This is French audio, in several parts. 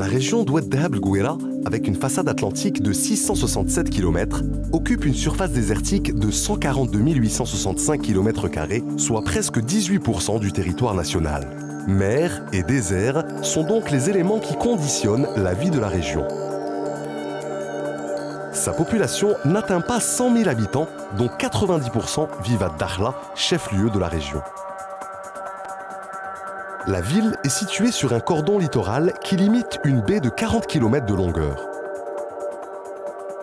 La région d'Oued Dahab el-Gouira, avec une façade atlantique de 667 km, occupe une surface désertique de 142 865 km², soit presque 18% du territoire national. Mer et désert sont donc les éléments qui conditionnent la vie de la région. Sa population n'atteint pas 100 000 habitants, dont 90% vivent à Dakhla, chef-lieu de la région. La ville est située sur un cordon littoral qui limite une baie de 40 km de longueur.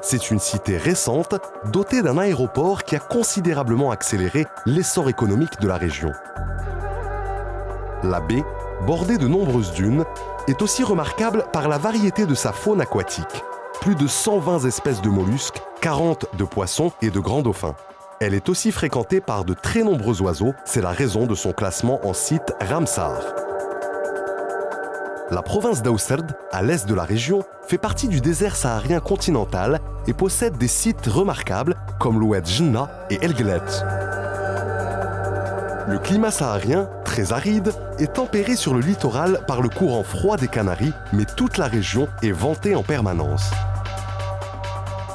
C'est une cité récente, dotée d'un aéroport qui a considérablement accéléré l'essor économique de la région. La baie, bordée de nombreuses dunes, est aussi remarquable par la variété de sa faune aquatique. Plus de 120 espèces de mollusques, 40 de poissons et de grands dauphins. Elle est aussi fréquentée par de très nombreux oiseaux, c'est la raison de son classement en site Ramsar. La province d'Aouserd, à l'est de la région, fait partie du désert saharien continental et possède des sites remarquables comme l'Oued Jnna et El Glet. Le climat saharien, très aride, est tempéré sur le littoral par le courant froid des Canaries, mais toute la région est ventée en permanence.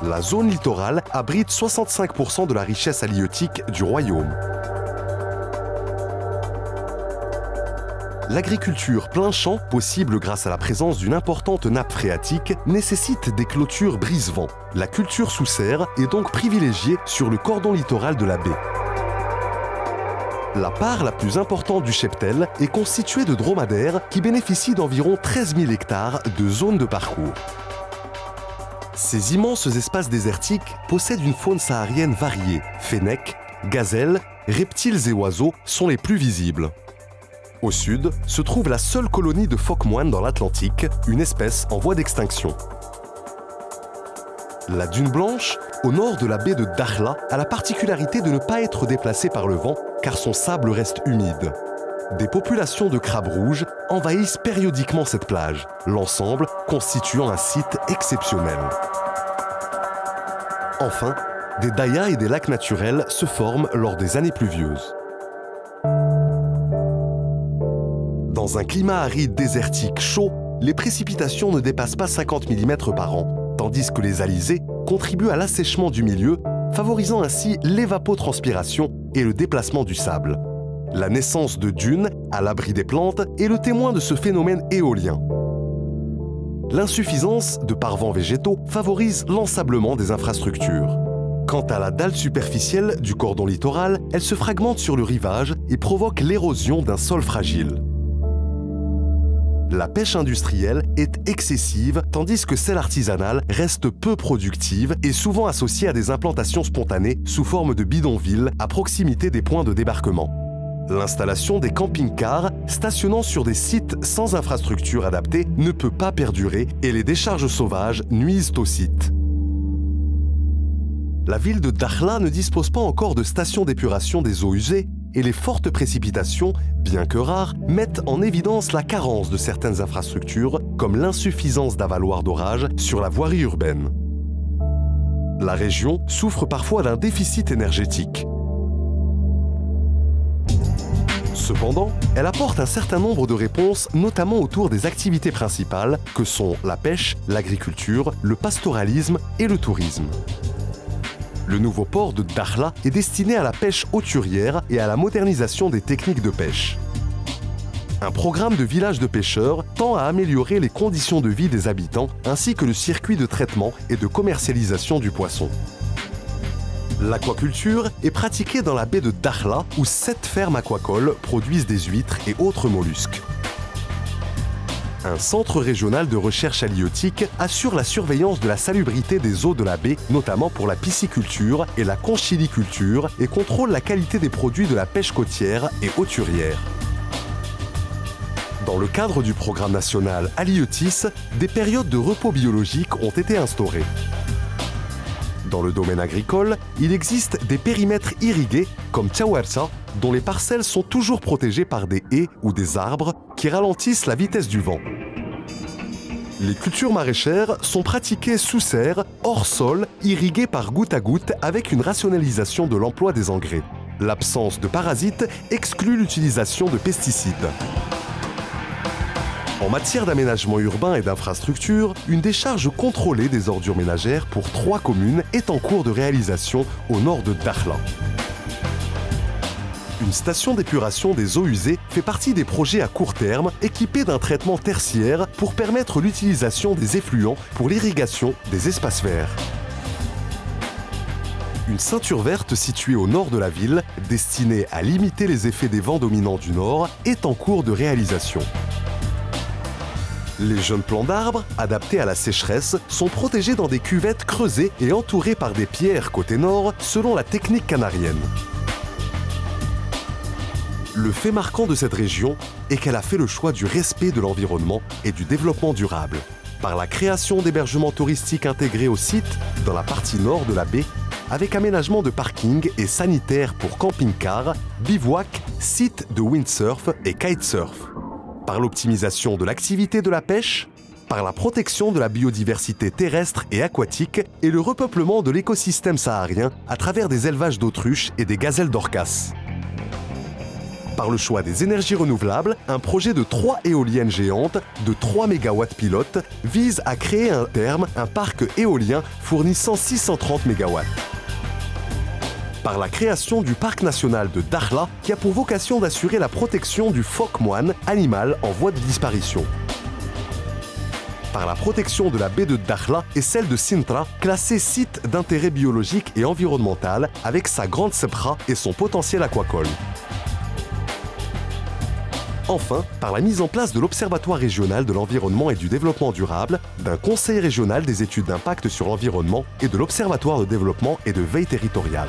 La zone littorale abrite 65% de la richesse halieutique du royaume. L'agriculture plein champ, possible grâce à la présence d'une importante nappe phréatique, nécessite des clôtures brise-vent. La culture sous serre est donc privilégiée sur le cordon littoral de la baie. La part la plus importante du cheptel est constituée de dromadaires qui bénéficient d'environ 13 000 hectares de zones de parcours. Ces immenses espaces désertiques possèdent une faune saharienne variée. Fennecs, gazelles, reptiles et oiseaux sont les plus visibles. Au sud se trouve la seule colonie de phoques-moines dans l'Atlantique, une espèce en voie d'extinction. La dune blanche, au nord de la baie de Dakhla, a la particularité de ne pas être déplacée par le vent car son sable reste humide. Des populations de crabes rouges envahissent périodiquement cette plage, l'ensemble constituant un site exceptionnel. Enfin, des dayas et des lacs naturels se forment lors des années pluvieuses. Dans un climat aride désertique chaud, les précipitations ne dépassent pas 50 mm par an, tandis que les alizés contribuent à l'assèchement du milieu, favorisant ainsi l'évapotranspiration et le déplacement du sable. La naissance de dunes, à l'abri des plantes, est le témoin de ce phénomène éolien. L'insuffisance de parevents végétaux favorise l'ensablement des infrastructures. Quant à la dalle superficielle du cordon littoral, elle se fragmente sur le rivage et provoque l'érosion d'un sol fragile. La pêche industrielle est excessive, tandis que celle artisanale reste peu productive et souvent associée à des implantations spontanées sous forme de bidonvilles à proximité des points de débarquement. L'installation des camping-cars stationnant sur des sites sans infrastructure adaptée ne peut pas perdurer et les décharges sauvages nuisent au site. La ville de Dakhla ne dispose pas encore de stations d'épuration des eaux usées et les fortes précipitations, bien que rares, mettent en évidence la carence de certaines infrastructures comme l'insuffisance d'avaloirs d'orage sur la voirie urbaine. La région souffre parfois d'un déficit énergétique. Cependant, elle apporte un certain nombre de réponses, notamment autour des activités principales que sont la pêche, l'agriculture, le pastoralisme et le tourisme. Le nouveau port de Dakhla est destiné à la pêche hauturière et à la modernisation des techniques de pêche. Un programme de village de pêcheurs tend à améliorer les conditions de vie des habitants ainsi que le circuit de traitement et de commercialisation du poisson. L'aquaculture est pratiquée dans la baie de Dakhla où 7 fermes aquacoles produisent des huîtres et autres mollusques. Un centre régional de recherche halieutique assure la surveillance de la salubrité des eaux de la baie, notamment pour la pisciculture et la conchiliculture, et contrôle la qualité des produits de la pêche côtière et hauturière. Dans le cadre du programme national Halietis, des périodes de repos biologique ont été instaurées. Dans le domaine agricole, il existe des périmètres irrigués, comme Tchaouarsa, dont les parcelles sont toujours protégées par des haies ou des arbres qui ralentissent la vitesse du vent. Les cultures maraîchères sont pratiquées sous serre, hors sol, irriguées par goutte à goutte avec une rationalisation de l'emploi des engrais. L'absence de parasites exclut l'utilisation de pesticides. En matière d'aménagement urbain et d'infrastructure, une décharge contrôlée des ordures ménagères pour 3 communes est en cours de réalisation au nord de Dakhla. Une station d'épuration des eaux usées fait partie des projets à court terme équipés d'un traitement tertiaire pour permettre l'utilisation des effluents pour l'irrigation des espaces verts. Une ceinture verte située au nord de la ville, destinée à limiter les effets des vents dominants du nord, est en cours de réalisation. Les jeunes plants d'arbres, adaptés à la sécheresse, sont protégés dans des cuvettes creusées et entourées par des pierres côté nord, selon la technique canarienne. Le fait marquant de cette région est qu'elle a fait le choix du respect de l'environnement et du développement durable, par la création d'hébergements touristiques intégrés au site dans la partie nord de la baie, avec aménagement de parking et sanitaires pour camping-cars, bivouac, sites de windsurf et kitesurf, par l'optimisation de l'activité de la pêche, par la protection de la biodiversité terrestre et aquatique et le repeuplement de l'écosystème saharien à travers des élevages d'autruches et des gazelles d'orcas. Par le choix des énergies renouvelables, un projet de 3 éoliennes géantes de 3 MW pilotes vise à créer à terme un parc éolien fournissant 630 MW. Par la création du parc national de Dakhla qui a pour vocation d'assurer la protection du phoque moine, animal en voie de disparition. Par la protection de la baie de Dakhla et celle de Sintra, classée site d'intérêt biologique et environnemental avec sa grande sebra et son potentiel aquacole. Enfin, par la mise en place de l'Observatoire régional de l'environnement et du développement durable, d'un Conseil régional des études d'impact sur l'environnement et de l'Observatoire de développement et de veille territoriale.